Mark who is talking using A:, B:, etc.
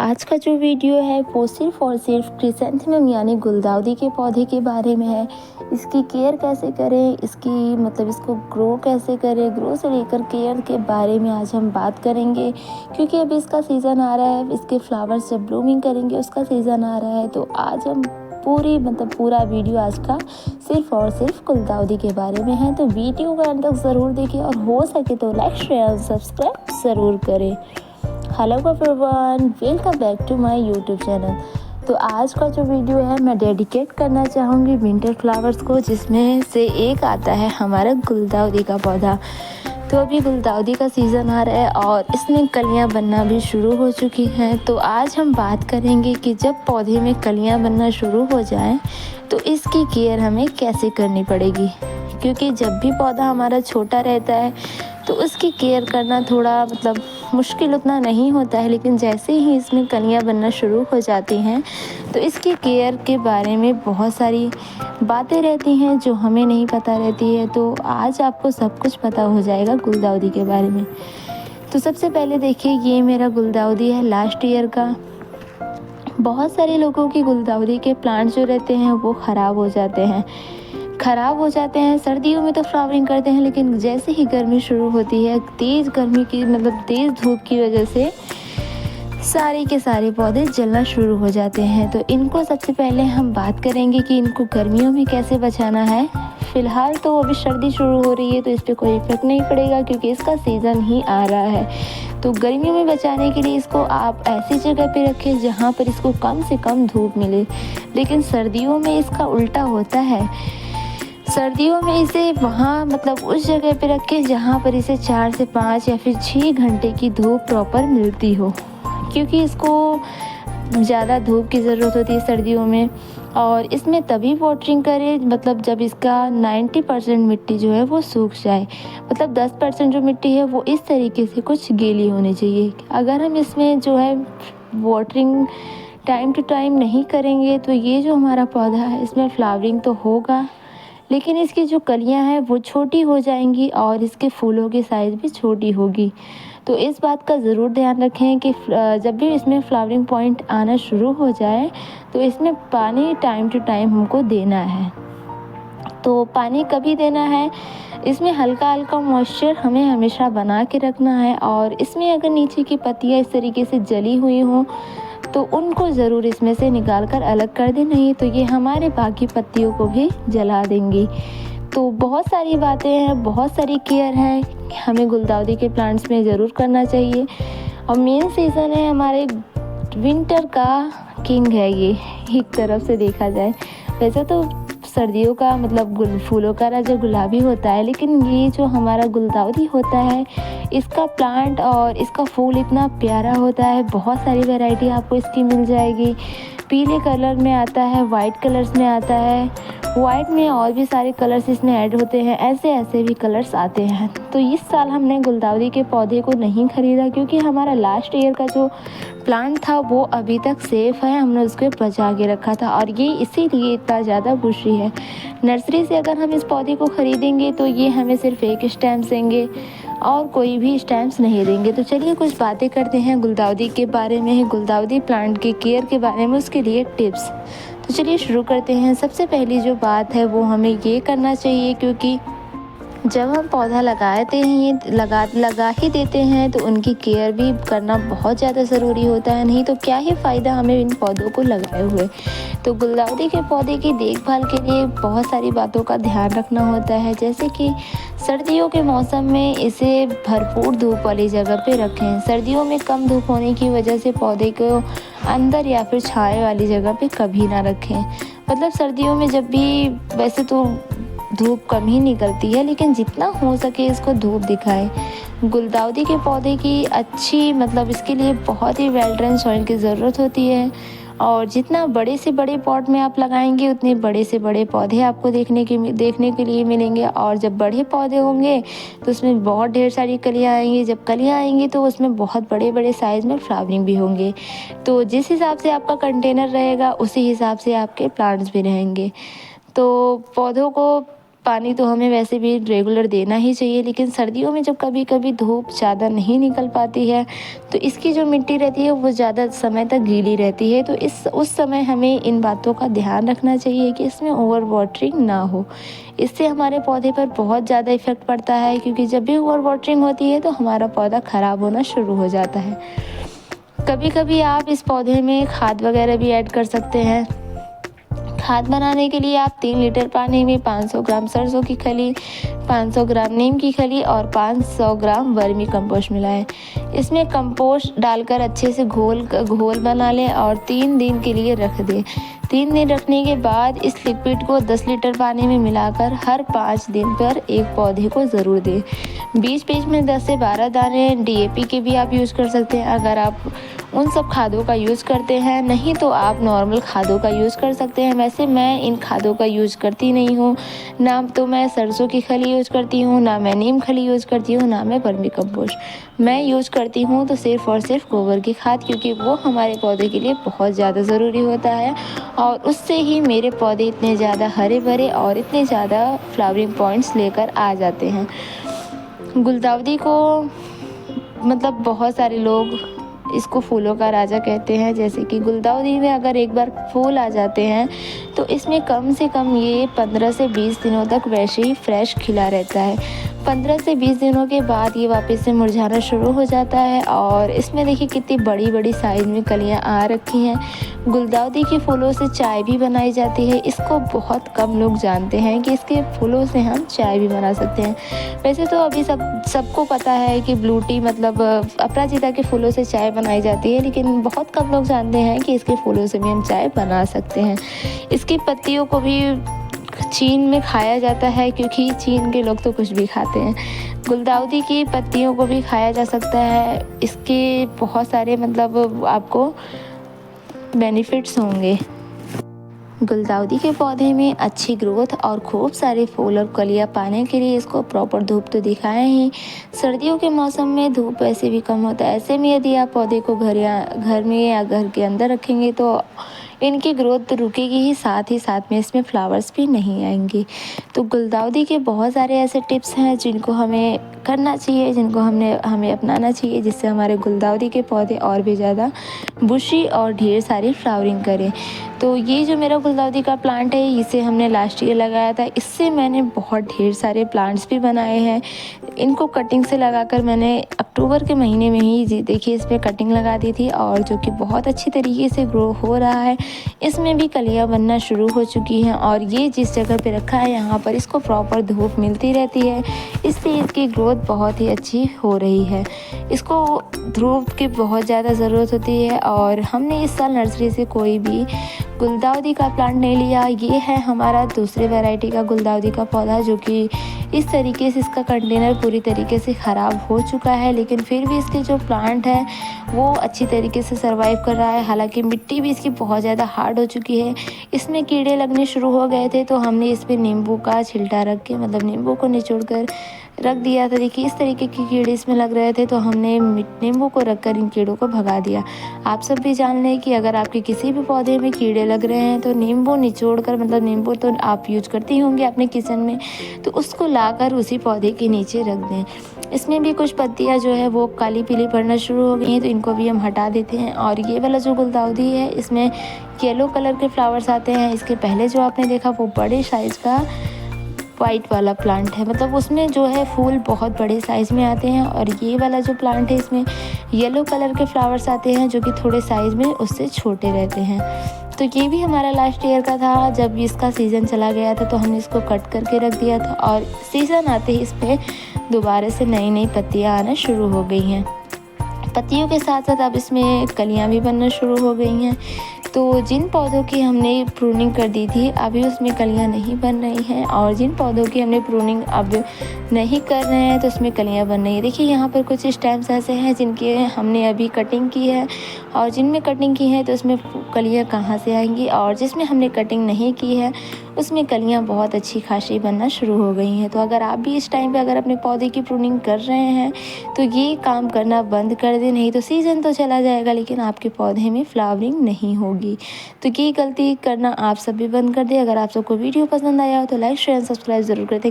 A: आज का जो वीडियो है वो सिर्फ़ और सिर्फ क्रिसैंथेमम यानी गुलदाउदी के पौधे के बारे में है। इसकी केयर कैसे करें, इसकी इसको ग्रो कैसे करें, ग्रो से लेकर केयर के बारे में आज हम बात करेंगे। क्योंकि अब इसका सीज़न आ रहा है, इसके फ्लावर्स जब ब्लूमिंग करेंगे उसका सीज़न आ रहा है। तो आज हम पूरा वीडियो आज का सिर्फ़ और सिर्फ गुलदाउदी के बारे में है। तो वीडियो को अंत तक ज़रूर देखिए और हो सके तो लाइक, शेयर और सब्सक्राइब ज़रूर करें। Hello everyone, welcome back to my YouTube channel. तो आज का जो वीडियो है मैं डेडिकेट करना चाहूँगी विंटर फ्लावर्स को, जिसमें से एक आता है हमारा गुलदाउदी का पौधा। तो अभी गुलदाउदी का सीज़न आ रहा है और इसमें कलियां बनना भी शुरू हो चुकी हैं। तो आज हम बात करेंगे कि जब पौधे में कलियां बनना शुरू हो जाएं तो इसकी केयर हमें कैसे करनी पड़ेगी। क्योंकि जब भी पौधा हमारा छोटा रहता है तो उसकी केयर करना थोड़ा मुश्किल उतना नहीं होता है, लेकिन जैसे ही इसमें कलियां बनना शुरू हो जाती हैं तो इसकी केयर के बारे में बहुत सारी बातें रहती हैं जो हमें नहीं पता रहती है। तो आज आपको सब कुछ पता हो जाएगा गुलदाउदी के बारे में। तो सबसे पहले देखिए, ये मेरा गुलदाउदी है लास्ट ईयर का। बहुत सारे लोगों की गुलदाउदी के प्लांट जो रहते हैं वो ख़राब हो जाते हैं। सर्दियों में तो फ्लावरिंग करते हैं, लेकिन जैसे ही गर्मी शुरू होती है, तेज़ गर्मी की तेज़ धूप की वजह से सारे के सारे पौधे जलना शुरू हो जाते हैं। तो इनको सबसे पहले हम बात करेंगे कि इनको गर्मियों में कैसे बचाना है। फ़िलहाल तो अभी सर्दी शुरू हो रही है तो इस पर कोई इफेक्ट नहीं पड़ेगा क्योंकि इसका सीज़न ही आ रहा है। तो गर्मियों में बचाने के लिए इसको आप ऐसी जगह पे रखें जहाँ पर इसको कम से कम धूप मिले। लेकिन सर्दियों में इसका उल्टा होता है। सर्दियों में इसे वहाँ उस जगह पे रखें जहाँ पर इसे 4 से 5 या फिर 6 घंटे की धूप प्रॉपर मिलती हो, क्योंकि इसको ज़्यादा धूप की ज़रूरत होती है सर्दियों में। और इसमें तभी वाटरिंग करें जब इसका 90% मिट्टी जो है वो सूख जाए। 10% जो मिट्टी है वो इस तरीके से कुछ गीली होनी चाहिए। अगर हम इसमें जो है वाटरिंग टाइम टू टाइम नहीं करेंगे तो ये जो हमारा पौधा है इसमें फ्लावरिंग तो होगा, लेकिन इसकी जो कलियां हैं वो छोटी हो जाएंगी और इसके फूलों की साइज़ भी छोटी होगी। तो इस बात का ज़रूर ध्यान रखें कि जब भी इसमें फ्लावरिंग पॉइंट आना शुरू हो जाए तो इसमें पानी टाइम टू टाइम हमको देना है। तो पानी कभी देना है, इसमें हल्का हल्का मॉइस्चर हमें हमेशा बना के रखना है। और इसमें अगर नीचे की पत्तियाँ इस तरीके से जली हुई हों तो उनको ज़रूर इसमें से निकाल कर अलग कर दें, नहीं तो ये हमारे बाकी पत्तियों को भी जला देंगी। तो बहुत सारी बातें हैं, बहुत सारी केयर है हमें गुलदाउदी के प्लांट्स में ज़रूर करना चाहिए। और मेन सीज़न है हमारे विंटर का, किंग है ये एक तरफ से देखा जाए। वैसे तो सर्दियों का फूलों का राजा गुलाबी होता है, लेकिन ये जो हमारा गुलदाउदी होता है इसका प्लांट और इसका फूल इतना प्यारा होता है। बहुत सारी वैरायटी आपको इसकी मिल जाएगी। पीले कलर में आता है, वाइट कलर्स में आता है, वाइट में और भी सारे कलर्स इसमें ऐड होते हैं, ऐसे भी कलर्स आते हैं। तो इस साल हमने गुलदाउदी के पौधे को नहीं ख़रीदा क्योंकि हमारा लास्ट ईयर का जो प्लांट था वो अभी तक सेफ़ है, हमने उसको बचा के रखा था और ये इसीलिए इतना ज़्यादा बुशी है। नर्सरी से अगर हम इस पौधे को ख़रीदेंगे तो ये हमें सिर्फ एक स्टैम्प देंगे और कोई भी स्टैम्प्स नहीं देंगे। तो चलिए कुछ बातें करते हैं गुलदाउदी के बारे में, गुलदाउदी प्लांट के केयर के बारे में, उसके लिए टिप्स। तो चलिए शुरू करते हैं। सबसे पहली जो बात है वो हमें ये करना चाहिए, क्योंकि जब हम पौधा लगा ही देते हैं तो उनकी केयर भी करना बहुत ज़्यादा ज़रूरी होता है, नहीं तो क्या ही फ़ायदा हमें इन पौधों को लगाए हुए। तो गुलदाउदी के पौधे की देखभाल के लिए बहुत सारी बातों का ध्यान रखना होता है, जैसे कि सर्दियों के मौसम में इसे भरपूर धूप वाली जगह पे रखें। सर्दियों में कम धूप होने की वजह से पौधे को अंदर या फिर छाए वाली जगह पे कभी ना रखें। सर्दियों में जब भी, वैसे तो धूप कम ही निकलती है, लेकिन जितना हो सके इसको धूप दिखाएं। गुलदाउदी के पौधे की अच्छी इसके लिए बहुत ही वेल ड्रेन सॉइल की ज़रूरत होती है। और जितना बड़े से बड़े पॉट में आप लगाएंगे उतने बड़े से बड़े पौधे आपको देखने के लिए मिलेंगे। और जब बड़े पौधे होंगे तो उसमें बहुत ढेर सारी कलियाँ आएंगी। जब कलियाँ आएंगी तो उसमें बहुत बड़े बड़े साइज़ में फ्लावरिंग भी होंगे। तो जिस हिसाब से आपका कंटेनर रहेगा उसी हिसाब से आपके प्लांट्स भी रहेंगे। तो पौधों को पानी तो हमें वैसे भी रेगुलर देना ही चाहिए, लेकिन सर्दियों में जब कभी कभी धूप ज़्यादा नहीं निकल पाती है तो इसकी जो मिट्टी रहती है वो ज़्यादा समय तक गीली रहती है। तो उस समय हमें इन बातों का ध्यान रखना चाहिए कि इसमें ओवर वाटरिंग ना हो। इससे हमारे पौधे पर बहुत ज़्यादा इफ़ेक्ट पड़ता है, क्योंकि जब भी ओवर वाटरिंग होती है तो हमारा पौधा ख़राब होना शुरू हो जाता है। कभी कभी आप इस पौधे में खाद वगैरह भी ऐड कर सकते हैं। खाद बनाने के लिए आप 3 लीटर पानी में 500 ग्राम सरसों की खली, 500 ग्राम नीम की खली और 500 ग्राम वर्मी कंपोस्ट मिलाएं। इसमें कंपोस्ट डालकर अच्छे से घोल बना लें और 3 दिन के लिए रख दें। 3 दिन रखने के बाद इस लिक्विड को 10 लीटर पानी में मिलाकर हर 5 दिन पर एक पौधे को ज़रूर दें। बीच बीच में 10 से 12 दाने DAP के भी आप यूज़ कर सकते हैं, अगर आप उन सब खादों का यूज़ करते हैं। नहीं तो आप नॉर्मल खादों का यूज़ कर सकते हैं। वैसे मैं इन खादों का यूज़ करती नहीं हूँ, ना तो मैं सरसों की खली यूज़ करती हूँ, ना मैं नीम खली यूज़ करती हूँ, ना मैं वर्मी कंपोस्ट। मैं यूज़ करती हूँ तो सिर्फ़ और सिर्फ गोबर की खाद, क्योंकि वो हमारे पौधे के लिए बहुत ज़्यादा ज़रूरी होता है और उससे ही मेरे पौधे इतने ज़्यादा हरे भरे और इतने ज़्यादा फ्लावरिंग पॉइंट्स लेकर आ जाते हैं। गुलदाउदी को मतलब बहुत सारे लोग इसको फूलों का राजा कहते हैं। जैसे कि गुलदाउदी में अगर एक बार फूल आ जाते हैं तो इसमें कम से कम ये 15 से 20 दिनों तक वैसे ही फ्रेश खिला रहता है। 15 से 20 दिनों के बाद ये वापस से मुरझाना शुरू हो जाता है और इसमें देखिए कितनी बड़ी बड़ी साइज़ में कलियां आ रखी हैं। गुलदाउदी के फूलों से चाय भी बनाई जाती है। इसको बहुत कम लोग जानते हैं कि इसके फूलों से हम चाय भी बना सकते हैं। वैसे तो अभी सबको पता है कि ब्लू टी मतलब अपराजिता के फूलों से चाय बनाई जाती है, लेकिन बहुत कम लोग जानते हैं कि इसके फूलों से भी हम चाय बना सकते हैं। इसकी पत्तियों को भी चीन में खाया जाता है, क्योंकि चीन के लोग तो कुछ भी खाते हैं। गुलदाउदी की पत्तियों को भी खाया जा सकता है। इसके बहुत सारे मतलब आपको बेनिफिट्स होंगे। गुलदाउदी के पौधे में अच्छी ग्रोथ और खूब सारे फूल और कलियां पाने के लिए इसको प्रॉपर धूप तो दिखाएं ही। सर्दियों के मौसम में धूप वैसे भी कम होता है। ऐसे में यदि आप पौधे को घर में या घर के अंदर रखेंगे तो इनकी ग्रोथ तो रुकेगी ही, साथ में इसमें फ्लावर्स भी नहीं आएंगे। तो गुलदाउदी के बहुत सारे ऐसे टिप्स हैं जिनको हमें करना चाहिए, जिनको हमें अपनाना चाहिए, जिससे हमारे गुलदाउदी के पौधे और भी ज़्यादा बुशी और ढेर सारी फ्लावरिंग करें। तो ये जो मेरा गुलदाउदी का प्लांट है इसे हमने लास्ट ईयर लगाया था। इससे मैंने बहुत ढेर सारे प्लांट्स भी बनाए हैं। इनको कटिंग से लगाकर मैंने अक्टूबर के महीने में ही देखिए इस पर कटिंग लगा दी थी, और जो कि बहुत अच्छी तरीके से ग्रो हो रहा है। इसमें भी कलियां बनना शुरू हो चुकी हैं और ये जिस जगह पे रखा है यहाँ पर इसको प्रॉपर धूप मिलती रहती है, इससे इसकी ग्रोथ बहुत ही अच्छी हो रही है। इसको धूप की बहुत ज़्यादा ज़रूरत होती है और हमने इस साल नर्सरी से कोई भी गुलदाउदी का प्लांट नहीं लिया। ये है हमारा दूसरे वैरायटी का गुलदाउदी का पौधा, जो कि इस तरीके से इसका कंटेनर पूरी तरीके से ख़राब हो चुका है, लेकिन फिर भी इसके जो प्लांट है वो अच्छी तरीके से सर्वाइव कर रहा है। हालांकि मिट्टी भी इसकी बहुत ज़्यादा हार्ड हो चुकी है। इसमें कीड़े लगने शुरू हो गए थे तो हमने इस पर नींबू का छिलटा रख के मतलब नींबू को निचोड़ कर रख दिया था। देखिए इस तरीके के कीड़े इसमें लग रहे थे तो हमने नींबू को रख कर इन कीड़ों को भगा दिया। आप सब भी जान लें कि अगर आपके किसी भी पौधे में कीड़े लग रहे हैं तो नींबू निचोड़ कर मतलब नींबू तो आप यूज करती होंगे अपने किचन में, तो उसको लाकर उसी पौधे के नीचे रख दें। इसमें भी कुछ पत्तियां जो है वो काली पीली पड़ना शुरू हो गई हैं, तो इनको भी हम हटा देते हैं। और ये वाला जो गुलदाउदी है इसमें येलो कलर के फ्लावर्स आते हैं। इसके पहले जो आपने देखा वो बड़े साइज़ का वाइट वाला प्लांट है, मतलब उसमें जो है फूल बहुत बड़े साइज़ में आते हैं। और ये वाला जो प्लांट है इसमें येलो कलर के फ्लावर्स आते हैं जो कि थोड़े साइज़ में उससे छोटे रहते हैं। तो ये भी हमारा लास्ट ईयर का था। जब इसका सीज़न चला गया था तो हमने इसको कट करके रख दिया था और सीज़न आते ही इस पर दोबारा से नई नई पत्तियाँ आना शुरू हो गई हैं। पत्तियों के साथ साथ अब इसमें कलियाँ भी बनना शुरू हो गई हैं। तो जिन पौधों की हमने प्रूनिंग कर दी थी अभी उसमें कलियां नहीं बन रही हैं, और जिन पौधों की हमने प्रूनिंग अब नहीं कर रहे हैं तो उसमें कलियां बन रही हैं। देखिए यहाँ पर कुछ स्टेम्स ऐसे हैं जिनके हमने अभी कटिंग की है, और जिनमें कटिंग की है तो उसमें कलियां कहाँ से आएंगी, और जिसमें हमने कटिंग नहीं की है उसमें कलियां बहुत अच्छी खासी बनना शुरू हो गई हैं। तो अगर आप भी इस टाइम पे अगर अपने पौधे की प्रूनिंग कर रहे हैं तो ये काम करना बंद कर दें, नहीं तो सीज़न तो चला जाएगा लेकिन आपके पौधे में फ्लावरिंग नहीं होगी। होंगी। तो ये गलती करना आप सब भी बंद कर दें। अगर आप सबको वीडियो पसंद आया हो तो लाइक शेयर एंड सब्सक्राइब ज़रूर कर दें।